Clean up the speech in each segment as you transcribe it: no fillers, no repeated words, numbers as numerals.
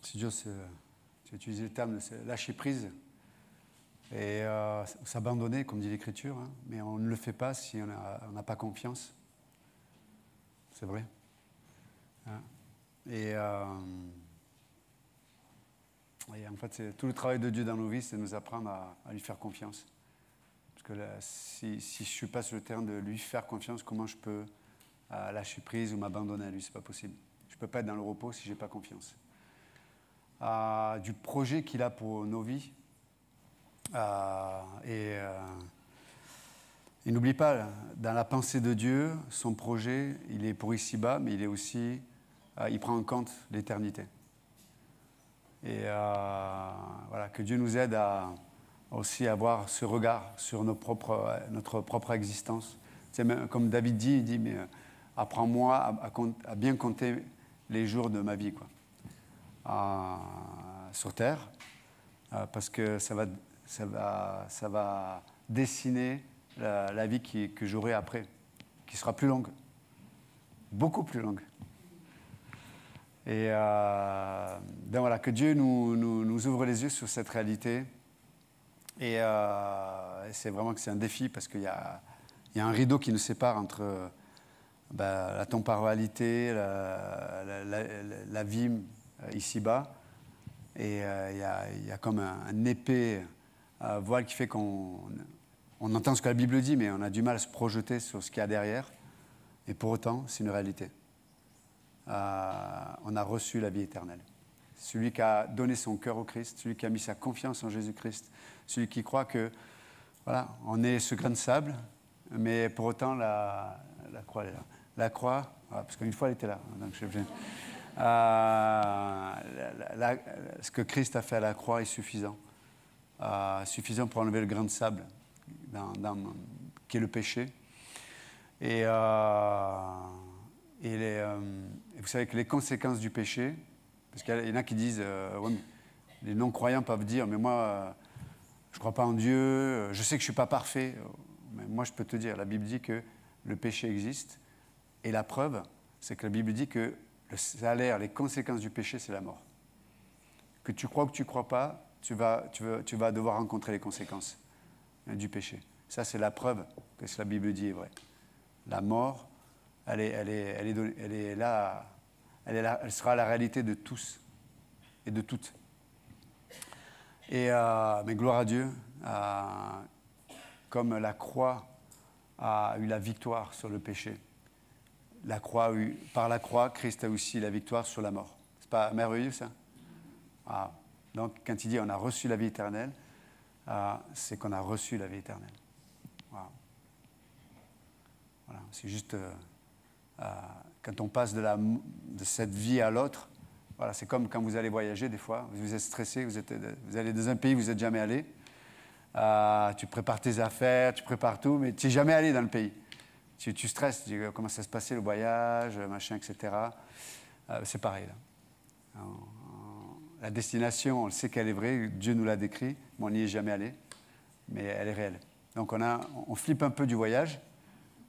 Si j'ose utiliser le terme de lâcher prise et s'abandonner, comme dit l'Écriture, hein, mais on ne le fait pas si on n'a pas confiance. C'est vrai. Hein. Et en fait, tout le travail de Dieu dans nos vies, c'est de nous apprendre à lui faire confiance. Parce que là, si je ne suis pas sur le terrain de lui faire confiance, comment je peux lâcher prise ou m'abandonner à lui? Ce n'est pas possible. Je ne peux pas être dans le repos si je n'ai pas confiance. Du projet qu'il a pour nos vies. Et n'oublie pas, dans la pensée de Dieu, son projet, il est pour ici-bas, mais il est aussi, il prend en compte l'éternité. Et voilà, que Dieu nous aide à aussi avoir ce regard sur notre propre existence. C'est même, comme David dit, il dit, mais apprends-moi à bien compter les jours de ma vie, quoi. Sur terre, parce que ça va dessiner la vie que j'aurai après, qui sera plus longue, beaucoup plus longue. Et donc voilà, que Dieu nous ouvre les yeux sur cette réalité. Et c'est vraiment que c'est un défi, parce qu'il y a un rideau qui nous sépare entre la temporalité, la vie ici-bas, et il y a comme un épais voile qui fait qu'on entend ce que la Bible dit, mais on a du mal à se projeter sur ce qu'il y a derrière. Et pour autant, c'est une réalité. On a reçu la vie éternelle. Celui qui a donné son cœur au Christ, celui qui a mis sa confiance en Jésus-Christ, celui qui croit que, voilà, on est ce grain de sable, mais pour autant, la croix, elle est là. La croix, parce qu'une fois, elle était là. Donc je suis obligé. Ce que Christ a fait à la croix est suffisant. Suffisant pour enlever le grain de sable qui est le péché. Et vous savez que les conséquences du péché, parce qu'il y en a qui disent, ouais, les non-croyants peuvent dire, mais moi, je ne crois pas en Dieu, je sais que je ne suis pas parfait. Mais moi, je peux te dire, la Bible dit que le péché existe, et la preuve, c'est que la Bible dit que le salaire, les conséquences du péché, c'est la mort. Que tu crois ou que tu ne crois pas, tu vas devoir rencontrer les conséquences du péché. Ça, c'est la preuve que ce que la Bible dit est vrai. La mort, elle est là, elle sera la réalité de tous et de toutes. Et mais gloire à Dieu, comme la croix a eu la victoire sur le péché. Par la croix, Christ a aussi la victoire sur la mort. C'est pas merveilleux, ça? Donc, quand il dit on a reçu la vie éternelle, c'est qu'on a reçu la vie éternelle. Wow. Voilà, c'est juste quand on passe de cette vie à l'autre, voilà, c'est comme quand vous allez voyager des fois, vous êtes stressé, vous allez dans un pays où vous n'êtes jamais allé, tu prépares tes affaires, tu prépares tout, mais tu n'es jamais allé dans le pays. Tu stresses, tu dis comment ça se passait le voyage, machin, etc. C'est pareil là. La destination, on le sait qu'elle est vraie, Dieu nous l'a décrit, mais on n'y est jamais allé, mais elle est réelle. Donc on flippe un peu du voyage,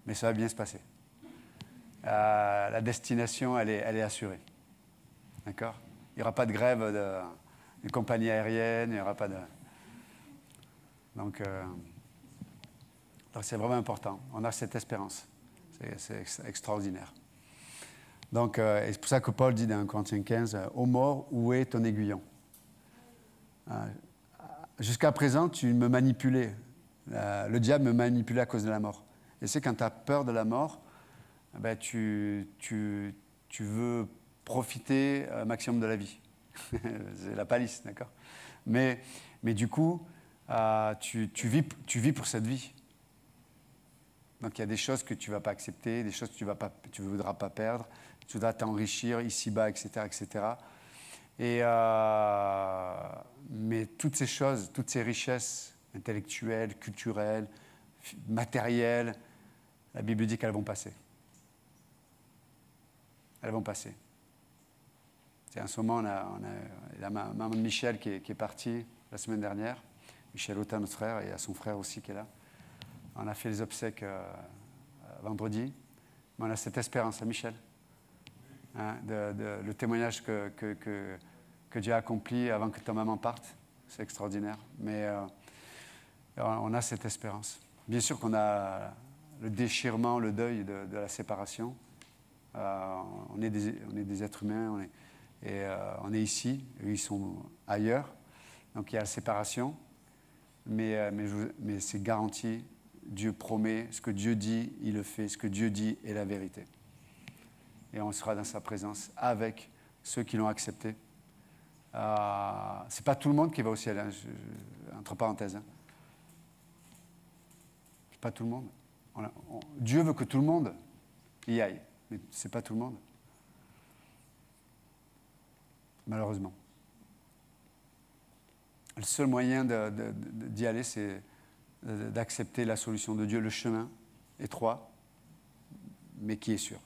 mais ça va bien se passer. La destination, elle est assurée. D'accord? Il n'y aura pas de grève de compagnie aérienne, il n'y aura pas de... Donc c'est vraiment important. On a cette espérance. C'est extraordinaire. Donc, et c'est pour ça que Paul dit dans 1 Corinthiens 15, « Ô mort, où est ton aiguillon ?» Jusqu'à présent, tu me manipulais. Le diable me manipulait à cause de la mort. Et c'est quand tu as peur de la mort, ben, tu veux profiter un maximum de la vie. C'est la palisse, d'accord? Mais du coup, tu vis pour cette vie. Donc il y a des choses que tu ne vas pas accepter, des choses que tu ne voudras pas perdre, tu dois t'enrichir ici-bas, etc., etc. Mais toutes ces choses, toutes ces richesses intellectuelles, culturelles, matérielles, la Bible dit qu'elles vont passer. Elles vont passer. En ce moment, il y a maman de Michel qui est partie la semaine dernière. Michel Autain, notre frère, et il y a son frère aussi qui est là. On a fait les obsèques vendredi. Mais on a cette espérance, hein, Michel, hein, le témoignage que que Dieu a accompli avant que ta maman parte. C'est extraordinaire. Mais on a cette espérance. Bien sûr qu'on a le déchirement, le deuil de la séparation. On est des êtres humains on est ici, eux ils sont ailleurs. Donc il y a la séparation, mais c'est garanti. Dieu promet, ce que Dieu dit, il le fait. Ce que Dieu dit est la vérité. Et on sera dans sa présence avec ceux qui l'ont accepté. C'est pas tout le monde qui va au ciel, hein, entre parenthèses. Hein. C'est pas tout le monde. Dieu veut que tout le monde y aille, mais c'est pas tout le monde. Malheureusement. Le seul moyen d'y aller, c'est d'accepter la solution de Dieu, le chemin étroit, mais qui est sûr.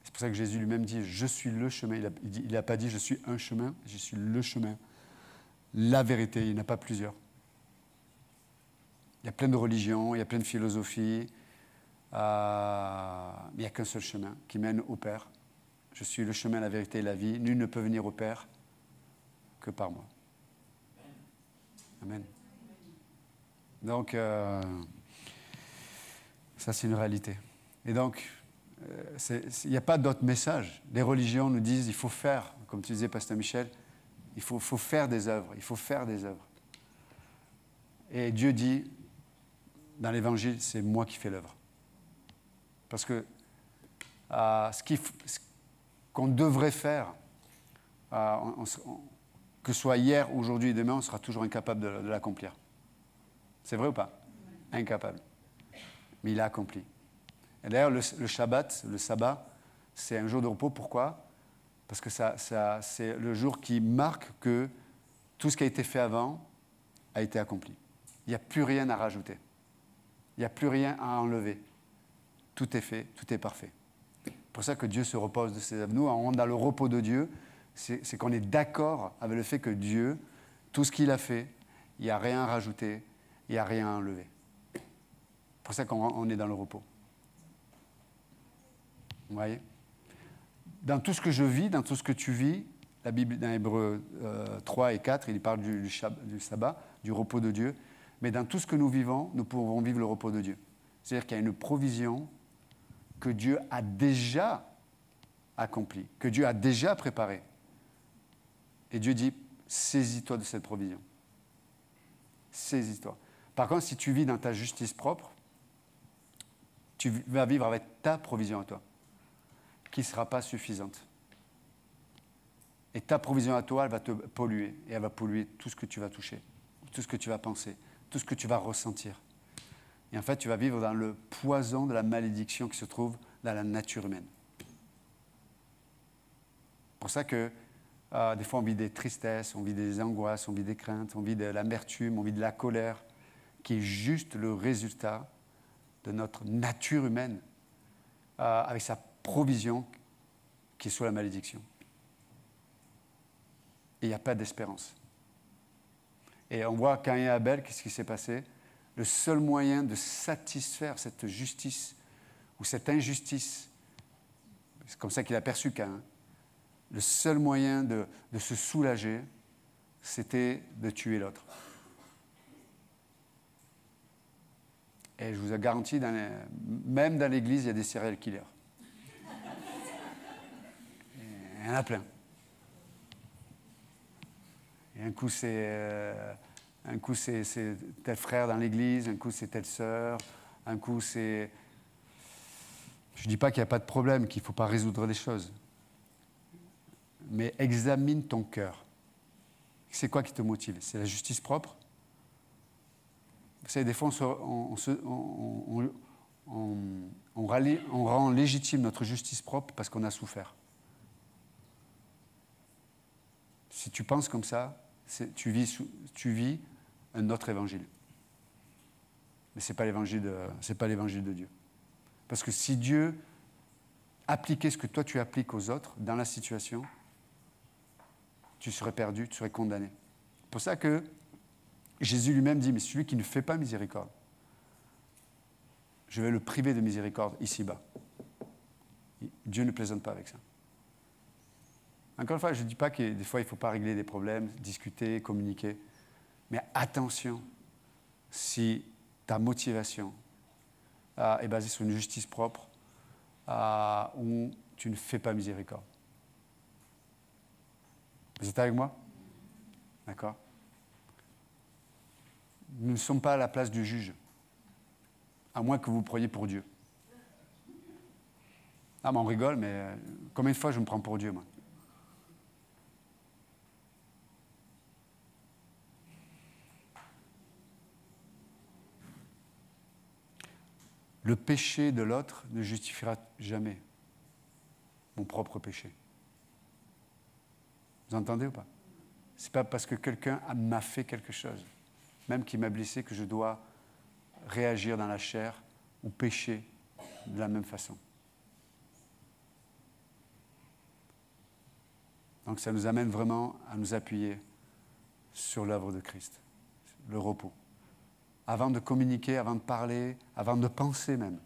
C'est pour ça que Jésus lui-même dit « Je suis le chemin ». Il n'a pas dit « Je suis un chemin », « Je suis le chemin ». La vérité, il n'y en a pas plusieurs. Il y a plein de religions, il y a plein de philosophies, mais il n'y a qu'un seul chemin qui mène au Père. Je suis le chemin, la vérité et la vie. Nul ne peut venir au Père que par moi. Amen. Donc, ça c'est une réalité. Et donc, il n'y a pas d'autre message. Les religions nous disent il faut faire, comme tu disais, Pasteur Michel, il faut faire des œuvres, il faut faire des œuvres. Et Dieu dit, dans l'Évangile, c'est moi qui fais l'œuvre. Parce que ce qu'on devrait faire, que ce soit hier, aujourd'hui et demain, on sera toujours incapable de l'accomplir. C'est vrai ou pas? Incapable. Mais il a accompli. Et d'ailleurs, le Shabbat, le sabbat, c'est un jour de repos. Pourquoi? Parce que c'est le jour qui marque que tout ce qui a été fait avant a été accompli. Il n'y a plus rien à rajouter. Il n'y a plus rien à enlever. Tout est fait, tout est parfait. C'est pour ça que Dieu se repose de ses œuvres. Nous, on est dans le repos de Dieu, c'est qu'on est d'accord avec le fait que Dieu, tout ce qu'il a fait, il n'y a rien à rajouter, il n'y a rien à enlever. C'est pour ça qu'on est dans le repos. Vous voyez? Dans tout ce que je vis, dans tout ce que tu vis, la Bible, dans Hébreux 3 et 4, il parle du sabbat, du repos de Dieu. Mais dans tout ce que nous vivons, nous pouvons vivre le repos de Dieu. C'est-à-dire qu'il y a une provision que Dieu a déjà accomplie, que Dieu a déjà préparée. Et Dieu dit, saisis-toi de cette provision. Saisis-toi. Par contre, si tu vis dans ta justice propre, tu vas vivre avec ta provision à toi, qui ne sera pas suffisante. Et ta provision à toi, elle va te polluer. Et elle va polluer tout ce que tu vas toucher, tout ce que tu vas penser, tout ce que tu vas ressentir. Et en fait, tu vas vivre dans le poison de la malédiction qui se trouve dans la nature humaine. C'est pour ça que des fois, on vit des tristesses, on vit des angoisses, on vit des craintes, on vit de l'amertume, on vit de la colère, qui est juste le résultat de notre nature humaine avec sa provision qui est sous la malédiction. Et il n'y a pas d'espérance. Et on voit Caïn et Abel, qu'est-ce qui s'est passé? Le seul moyen de satisfaire cette justice ou cette injustice, c'est comme ça qu'il a perçu Caïn, le seul moyen de se soulager, c'était de tuer l'autre. Et je vous ai garanti, même dans l'Église, il y a des serial killers. Il y en a plein. Et un coup, c'est tel frère dans l'église, un coup, c'est telle sœur, un coup, c'est... Je ne dis pas qu'il n'y a pas de problème, qu'il ne faut pas résoudre les choses. Mais examine ton cœur. C'est quoi qui te motive? C'est la justice propre? Vous savez, des fois, on rend légitime notre justice propre parce qu'on a souffert. Si tu penses comme ça, tu vis un autre évangile. Mais ce n'est pas l'évangile de Dieu. Parce que si Dieu appliquait ce que toi tu appliques aux autres dans la situation, tu serais perdu, tu serais condamné. C'est pour ça que Jésus lui-même dit, mais celui qui ne fait pas miséricorde, je vais le priver de miséricorde ici-bas. Dieu ne plaisante pas avec ça. Encore une fois, je ne dis pas que des fois, il ne faut pas régler des problèmes, discuter, communiquer. Mais attention, si ta motivation est basée sur une justice propre, où tu ne fais pas miséricorde. Vous êtes avec moi? D'accord? Nous ne sommes pas à la place du juge, à moins que vous preniez pour Dieu. Ah, mais on rigole, mais combien de fois je me prends pour Dieu, moi? Le péché de l'autre ne justifiera jamais mon propre péché. Vous entendez ou pas? Ce n'est pas parce que quelqu'un m'a fait quelque chose, même qui m'a blessé, que je dois réagir dans la chair ou pécher de la même façon. Donc ça nous amène vraiment à nous appuyer sur l'œuvre de Christ, le repos. Avant de communiquer, avant de parler, avant de penser même.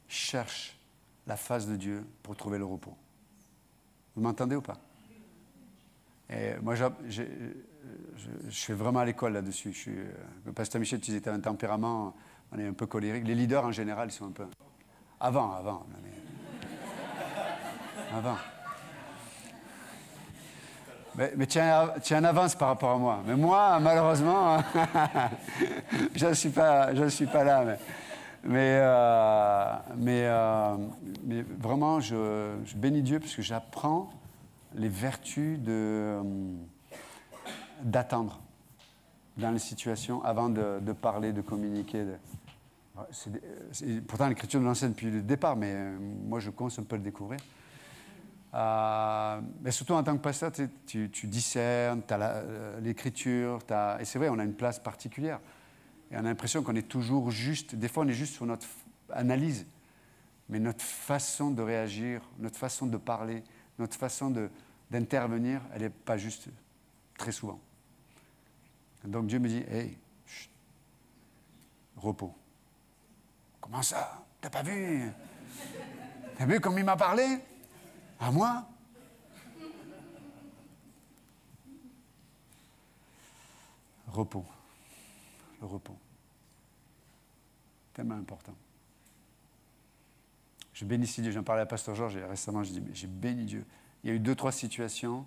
Cherche la face de Dieu pour trouver le repos. Vous m'entendez ou pas? Et moi, je suis vraiment à l'école là-dessus. Le pasteur Michel, tu disais, tu as un tempérament, on est un peu colérique. Les leaders, en général, ils sont un peu... Avant. Avant. Mais tu es en avance par rapport à moi. Mais moi, malheureusement, je ne suis pas là. Mais vraiment, je bénis Dieu parce que j'apprends les vertus d'attendre dans les situations avant de parler, de communiquer. Pourtant, l'Écriture nous l'enseigne depuis le départ, mais moi, je commence un peu à le découvrir. Mais surtout en tant que pasteur, tu discernes, tu as l'Écriture, et c'est vrai, on a une place particulière. Et on a l'impression qu'on est toujours juste. Des fois, on est juste sur notre analyse, mais notre façon de réagir, notre façon de parler, notre façon d'intervenir, elle n'est pas juste très souvent. Donc Dieu me dit, hey, chut, repos. Comment ça? T'as pas vu? T'as vu comme il m'a parlé? À moi? Repos. Le repos. Tellement important. Je bénis Dieu. J'en parlais à Pasteur Georges et récemment, je dis, mais j'ai béni Dieu. Il y a eu 2-3 situations.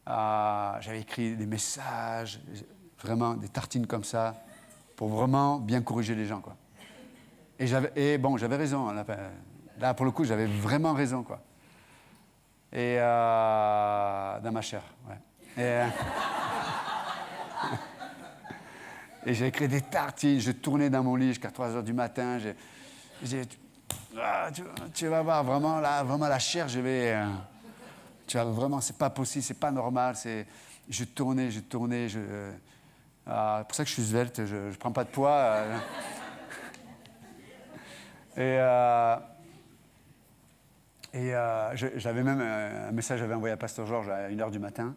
J'avais écrit des messages, vraiment des tartines comme ça, pour vraiment bien corriger les gens, quoi. Et j'avais raison. Là, pour le coup, j'avais vraiment raison, quoi. Et dans ma chair, ouais. Et j'ai écrit des tartines, je tournais dans mon lit jusqu'à 3h du matin. Tu vas voir, vraiment la chair, tu vas vraiment, c'est pas possible, c'est pas normal. Je tournais. C'est pour ça que je suis svelte, je prends pas de poids. J'avais même un message que j'avais envoyé à Pasteur Georges à 1h du matin.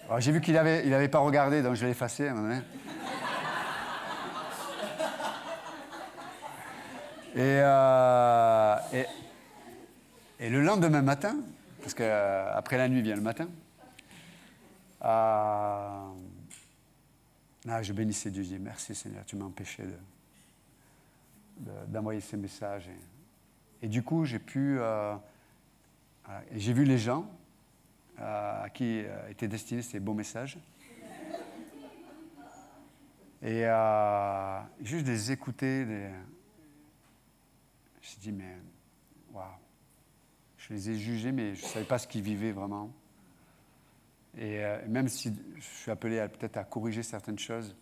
Alors, j'ai vu qu'il avait pas regardé, donc je l'ai effacé à un moment donné. Et le lendemain matin, parce qu'après la nuit vient le matin, je bénissais Dieu, je dis merci Seigneur, tu m'as empêché d'envoyer ces messages. Et du coup, j'ai vu les gens à qui étaient destinés ces beaux messages. Et juste les écouter, je me suis dit, mais waouh, je les ai jugés, mais je ne savais pas ce qu'ils vivaient vraiment. Et même si je suis appelé peut-être à corriger certaines choses,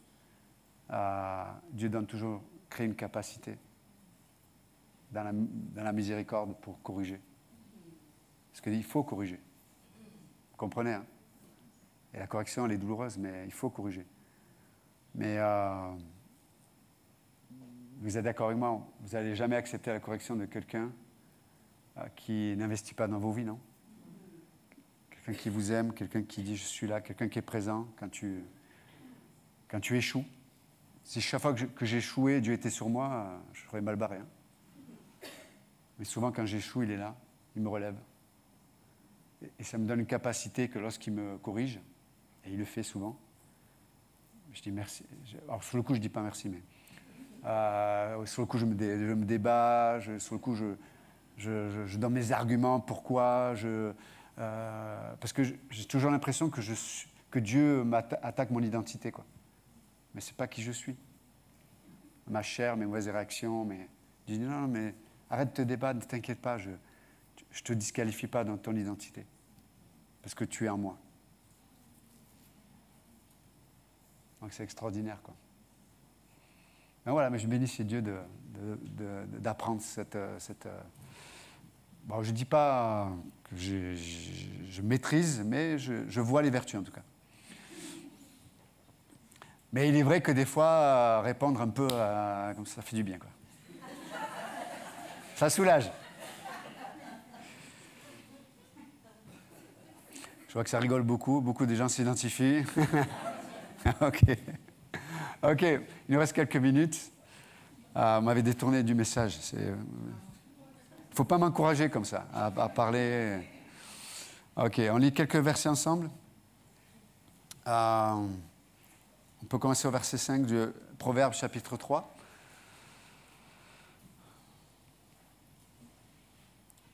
Dieu donne toujours, crée une capacité dans la miséricorde pour corriger. Parce qu'il faut corriger. Vous comprenez, hein? Et la correction, elle est douloureuse, mais il faut corriger. Mais vous êtes d'accord avec moi, vous n'allez jamais accepter la correction de quelqu'un qui n'investit pas dans vos vies, non? Quelqu'un qui vous aime, quelqu'un qui dit « je suis là », quelqu'un qui est présent quand tu échoues. Si chaque fois que j'échouais, Dieu était sur moi, je serais mal barré. Hein. Mais souvent, quand j'échoue, il est là. il me relève. Et ça me donne une capacité que lorsqu'il me corrige, et il le fait souvent, je dis merci. Alors sur le coup, je ne dis pas merci, mais sur le coup, je me débat, sur le coup, je donne mes arguments, pourquoi, parce que j'ai toujours l'impression que Dieu attaque mon identité, quoi. Mais ce n'est pas qui je suis. Ma chair, mes mauvaises réactions, je dis non, mais arrête de te débattre, ne t'inquiète pas, je ne te disqualifie pas dans ton identité, parce que tu es en moi. Donc c'est extraordinaire, quoi. Mais voilà, mais je bénis Dieu d'apprendre cette bon, je ne dis pas que je maîtrise, mais je vois les vertus en tout cas. Mais il est vrai que des fois, répondre un peu, comme ça fait du bien, quoi. Ça soulage. Je vois que ça rigole beaucoup de gens s'identifient. Ok. Ok, il nous reste quelques minutes. On m'avait détourné du message. Il ne faut pas m'encourager comme ça, à parler. Ok, on lit quelques versets ensemble. On peut commencer au verset 5 du Proverbe chapitre 3.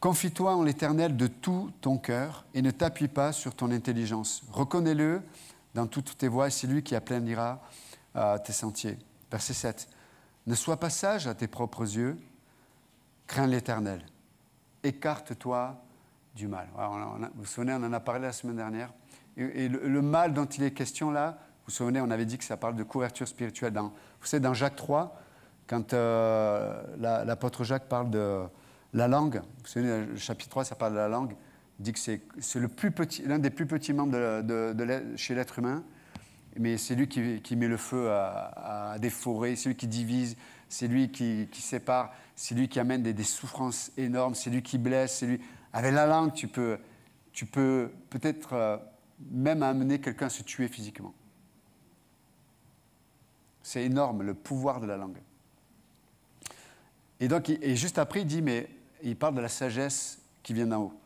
Confie-toi en l'Éternel de tout ton cœur et ne t'appuie pas sur ton intelligence. Reconnais-le dans toutes tes voies et c'est lui qui aplanira tes sentiers. Verset 7. Ne sois pas sage à tes propres yeux, crains l'Éternel. Écarte-toi du mal. Vous vous souvenez, on en a parlé la semaine dernière. Et le mal dont il est question là, vous vous souvenez, on avait dit que ça parle de couverture spirituelle. Vous savez, dans Jacques 3, quand l'apôtre Jacques parle de la langue, vous vous souvenez, le chapitre 3, ça parle de la langue, il dit que c'est l'un des plus petits membres chez l'être humain, mais c'est lui qui met le feu à des forêts, c'est lui qui divise, c'est lui qui sépare, c'est lui qui amène des souffrances énormes, c'est lui qui blesse, c'est lui... Avec la langue, tu peux peut-être même amener quelqu'un à se tuer physiquement. C'est énorme, le pouvoir de la langue. Et donc, juste après, il parle de la sagesse qui vient d'en haut.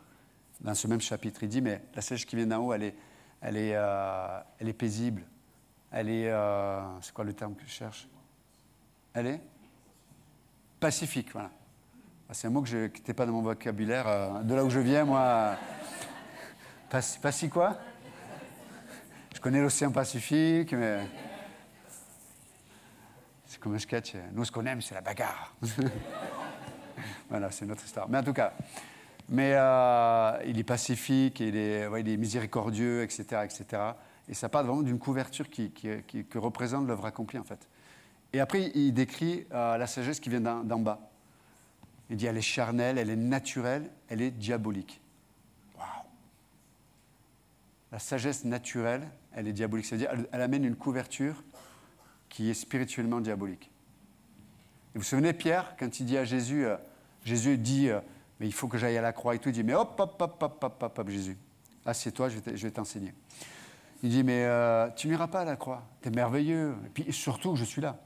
Dans ce même chapitre, il dit, mais la sagesse qui vient d'en haut, elle est paisible. Elle est, c'est quoi le terme que je cherche? Elle est pacifique, voilà. C'est un mot qui n'était pas dans mon vocabulaire. De là où je viens, moi, pacifique quoi? Je connais l'océan Pacifique, mais c'est comme un sketch. Nous, ce qu'on aime, c'est la bagarre. Voilà, c'est notre histoire. Mais en tout cas, il est pacifique, il est miséricordieux, etc., etc. Et ça parle vraiment d'une couverture qui représente l'œuvre accomplie, en fait. Et après, il décrit la sagesse qui vient d'en bas. Il dit, elle est charnelle, elle est naturelle, elle est diabolique. Waouh! La sagesse naturelle, elle est diabolique. C'est-à-dire, elle amène une couverture qui est spirituellement diabolique. Et vous vous souvenez, Pierre, quand il dit à Jésus, Jésus dit, mais il faut que j'aille à la croix et tout, il dit, mais hop, Jésus, assieds-toi, je vais t'enseigner. Il dit, mais tu n'iras pas à la croix, t'es merveilleux, et puis surtout, je suis là.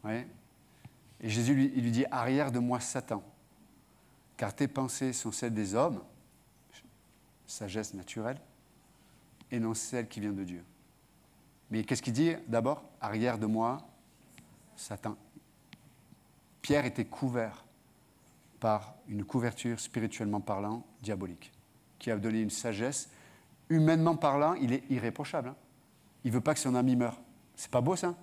Oui. Et Jésus, il lui dit, arrière de moi, Satan, car tes pensées sont celles des hommes, sagesse naturelle, et non celle qui vient de Dieu. Mais qu'est-ce qu'il dit d'abord? Arrière de moi, Satan. Pierre était couvert par une couverture, spirituellement parlant, diabolique, qui a donné une sagesse. Humainement parlant, il est irréprochable. Hein. Il ne veut pas que son ami meure. C'est pas beau, ça?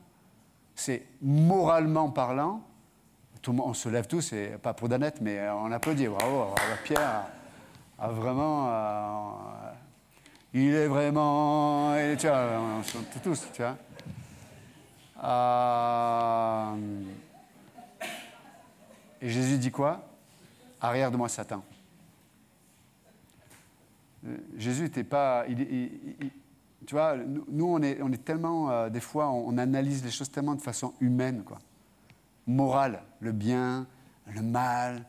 C'est moralement parlant, on se lève tous, et pas pour Danette, mais on applaudit. Bravo, Pierre a vraiment... il est vraiment... tu vois, on chante tous, tu vois. Et Jésus dit quoi? Arrière de moi, Satan. Jésus n'était pas... tu vois, nous, on est tellement... des fois, on analyse les choses tellement de façon humaine, quoi. Morale, le bien, le mal,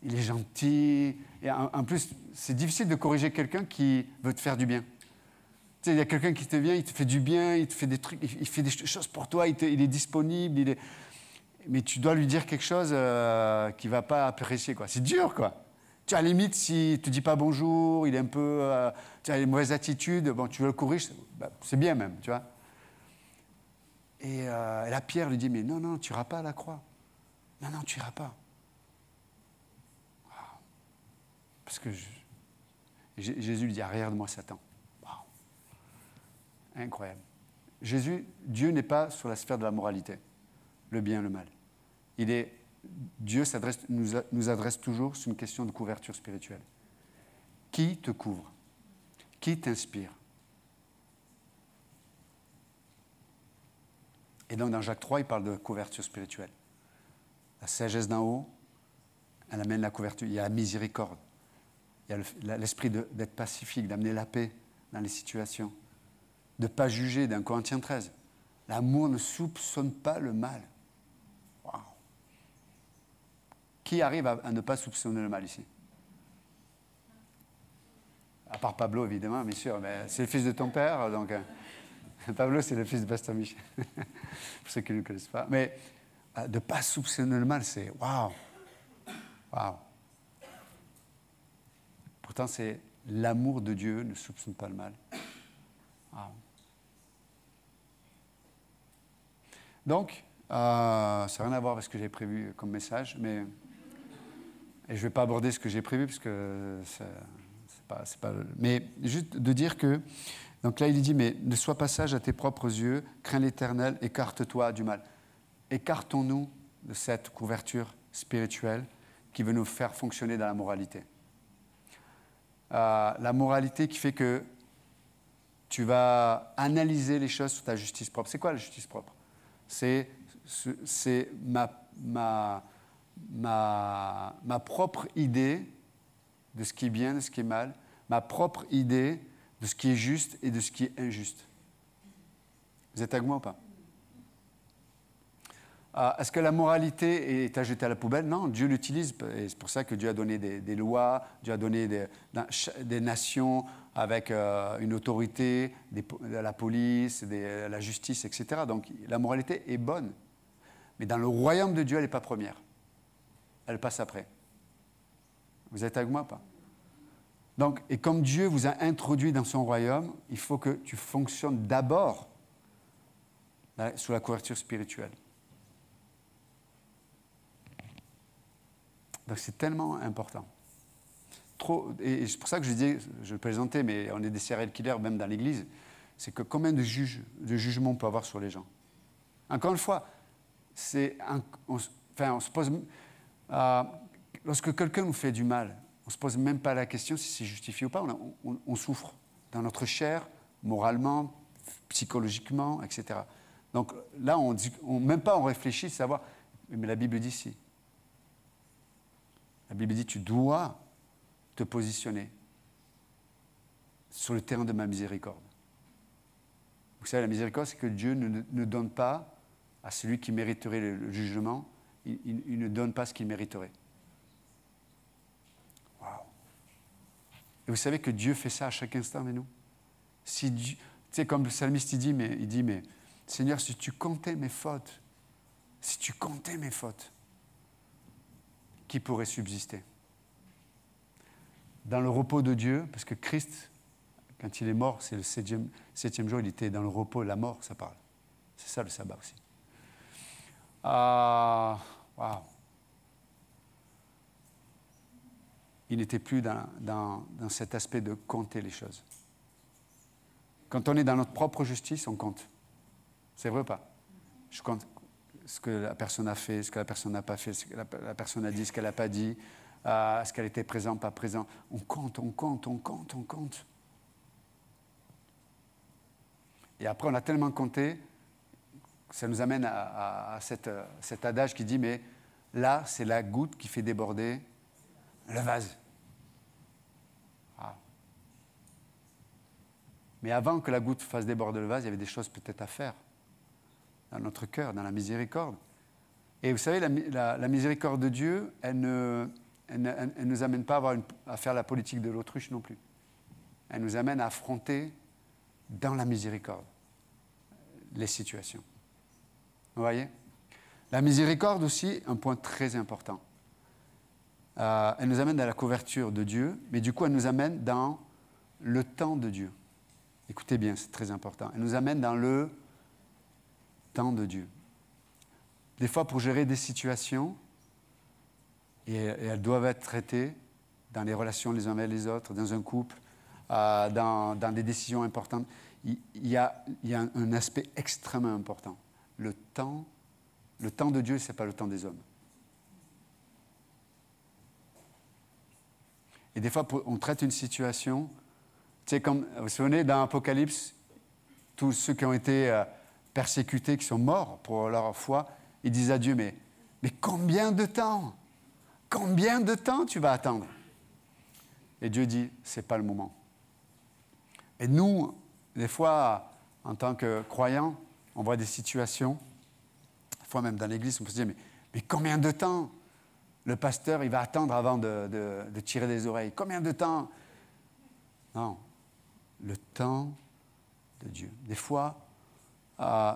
il est gentil. Et en plus, c'est difficile de corriger quelqu'un qui veut te faire du bien. Tu sais, il y a quelqu'un qui te vient, il te fait du bien, il te fait des trucs, il fait des choses pour toi, il est disponible, mais tu dois lui dire quelque chose qu'il ne va pas apprécier, quoi. C'est dur, quoi. Tu as à la limite, s'il ne te dit pas bonjour, il est un peu... tu as une mauvaise attitude, bon, tu veux le corriger, c'est bien même, tu vois. Et là, Pierre lui dit, mais non, non, tu n'iras pas à la croix. Non, non, tu n'iras pas. Wow. Parce que Jésus lui dit, arrière de moi, Satan. Wow. Incroyable. Dieu n'est pas sur la sphère de la moralité, le bien et le mal. Dieu nous adresse toujours sur une question de couverture spirituelle. Qui te couvre? Qui t'inspire? Et donc dans Jacques 3, il parle de couverture spirituelle. La sagesse d'en haut, elle amène la couverture. Il y a la miséricorde. Il y a l'esprit d'être pacifique, d'amener la paix dans les situations. De ne pas juger, dans Corinthiens 13. L'amour ne soupçonne pas le mal. Wow. Qui arrive à ne pas soupçonner le mal ici? À part Pablo, évidemment, bien sûr. Mais c'est le fils de ton père, donc... Pablo, c'est le fils de Pasteur Michel, pour ceux qui ne le connaissent pas. Mais de ne pas soupçonner le mal, c'est waouh! Waouh! Pourtant, c'est l'amour de Dieu ne soupçonne pas le mal. Wow. Donc, ça n'a rien à voir avec ce que j'ai prévu comme message, et je ne vais pas aborder ce que j'ai prévu, parce que c'est pas... Mais juste de dire que... Donc là, il dit, mais ne sois pas sage à tes propres yeux, crains l'Éternel, écarte-toi du mal. Écartons-nous de cette couverture spirituelle qui veut nous faire fonctionner dans la moralité. La moralité qui fait que tu vas analyser les choses sur ta justice propre. C'est quoi la justice propre? C'est ma propre idée de ce qui est bien, de ce qui est mal, ma propre idée de ce qui est juste et de ce qui est injuste. Vous êtes avec moi ou pas? Est-ce que la moralité est à jeter à la poubelle? Non, Dieu l'utilise, et c'est pour ça que Dieu a donné des lois, Dieu a donné des nations avec une autorité, la police, la justice, etc. Donc la moralité est bonne. Mais dans le royaume de Dieu, elle n'est pas première. Elle passe après. Vous êtes avec moi ou pas? Donc, et comme Dieu vous a introduit dans son royaume, il faut que tu fonctionnes d'abord sous la couverture spirituelle. Donc c'est tellement important. Et c'est pour ça que je disais, je le présentais, mais on est des serial killers même dans l'Église, c'est que combien de jugements on peut avoir sur les gens. Encore une fois, on se pose... lorsque quelqu'un nous fait du mal, on ne se pose même pas la question si c'est justifié ou pas. On souffre dans notre chair, moralement, psychologiquement, etc. Donc là, même pas on réfléchit, savoir, mais la Bible dit si. La Bible dit, tu dois te positionner sur le terrain de ma miséricorde. Vous savez, la miséricorde, c'est que Dieu ne donne pas à celui qui mériterait le jugement, il ne donne pas ce qu'il mériterait. Et vous savez que Dieu fait ça à chaque instant avec nous. Si Dieu, tu sais, comme le psalmiste il dit, mais Seigneur, si tu comptais mes fautes, qui pourrait subsister? Dans le repos de Dieu, parce que Christ, quand il est mort, c'est le septième jour, il était dans le repos, la mort, ça parle. C'est ça le sabbat aussi. Waouh. Il n'était plus dans cet aspect de compter les choses. Quand on est dans notre propre justice, on compte. C'est vrai ou pas? Je compte ce que la personne a fait, ce que la personne n'a pas fait, ce que la personne a dit, ce qu'elle n'a pas dit, est-ce qu'elle était présente, pas présente. On compte. Et après, on a tellement compté, que ça nous amène à cet adage qui dit, mais là, c'est la goutte qui fait déborder le vase. Mais avant que la goutte fasse déborder le vase, il y avait des choses peut-être à faire dans notre cœur, dans la miséricorde. Et vous savez, la miséricorde de Dieu, elle ne nous amène pas à faire la politique de l'autruche non plus. Elle nous amène à affronter dans la miséricorde les situations. Vous voyez? La miséricorde aussi, un point très important. Elle nous amène dans la couverture de Dieu, mais du coup, elle nous amène dans le temps de Dieu. Écoutez bien, c'est très important. Elle nous amène dans le temps de Dieu. Des fois, pour gérer des situations, et elles doivent être traitées dans les relations les uns avec les autres, dans un couple, dans des décisions importantes, il y a un aspect extrêmement important. Le temps de Dieu, ce n'est pas le temps des hommes. Et des fois, on traite une situation, tu sais, comme, vous vous souvenez, dans l'Apocalypse, tous ceux qui ont été persécutés, qui sont morts pour leur foi, ils disent à Dieu, mais combien de temps? Combien de temps tu vas attendre? Et Dieu dit, ce n'est pas le moment. Et nous, des fois, en tant que croyants, on voit des situations, des fois même dans l'Église, on peut se dire, mais combien de temps le pasteur, il va attendre avant de tirer des oreilles? Combien de temps? Non, le temps de Dieu. Des fois,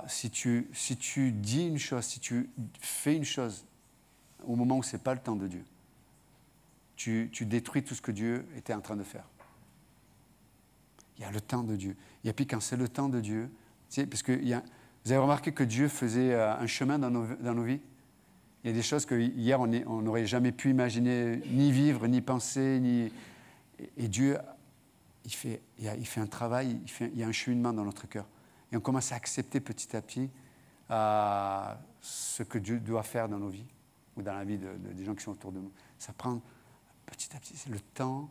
si tu dis une chose, si tu fais une chose au moment où ce n'est pas le temps de Dieu, tu détruis tout ce que Dieu était en train de faire. Il y a le temps de Dieu. Et puis quand c'est le temps de Dieu, tu sais, parce que vous avez remarqué que Dieu faisait un chemin dans nos vies. Il y a des choses que hier on n'aurait jamais pu imaginer, ni vivre, ni penser, et Dieu, il fait un travail, il y a un cheminement dans notre cœur. Et on commence à accepter petit à petit ce que Dieu doit faire dans nos vies, ou dans la vie des gens qui sont autour de nous. Ça prend petit à petit, c'est le temps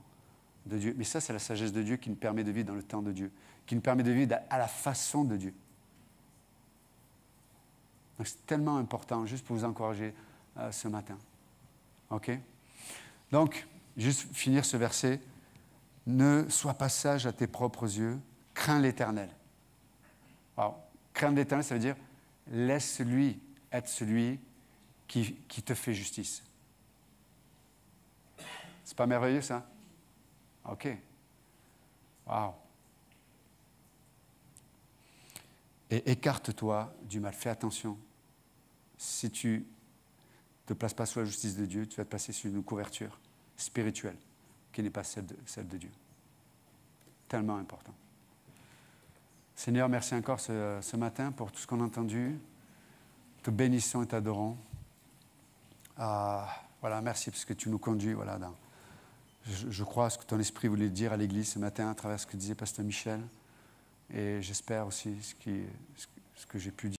de Dieu. Mais ça, c'est la sagesse de Dieu qui nous permet de vivre dans le temps de Dieu, qui nous permet de vivre à la façon de Dieu. Donc c'est tellement important, juste pour vous encourager ce matin. OK? Donc, juste finir ce verset. Ne sois pas sage à tes propres yeux, crains l'Éternel. Alors, craindre l'Éternel, ça veut dire laisse-lui être celui qui te fait justice. C'est pas merveilleux, ça? OK. Wow. Et écarte-toi du mal. Fais attention. Si tu ne te places pas sous la justice de Dieu, tu vas te placer sur une couverture spirituelle qui n'est pas celle de Dieu. Tellement important. Seigneur, merci encore ce matin pour tout ce qu'on a entendu. Te bénissons et t'adorons. Voilà, merci parce que tu nous conduis. Voilà, je crois à ce que ton esprit voulait dire à l'Église ce matin à travers ce que disait Pasteur Michel. Et j'espère aussi ce que j'ai pu dire.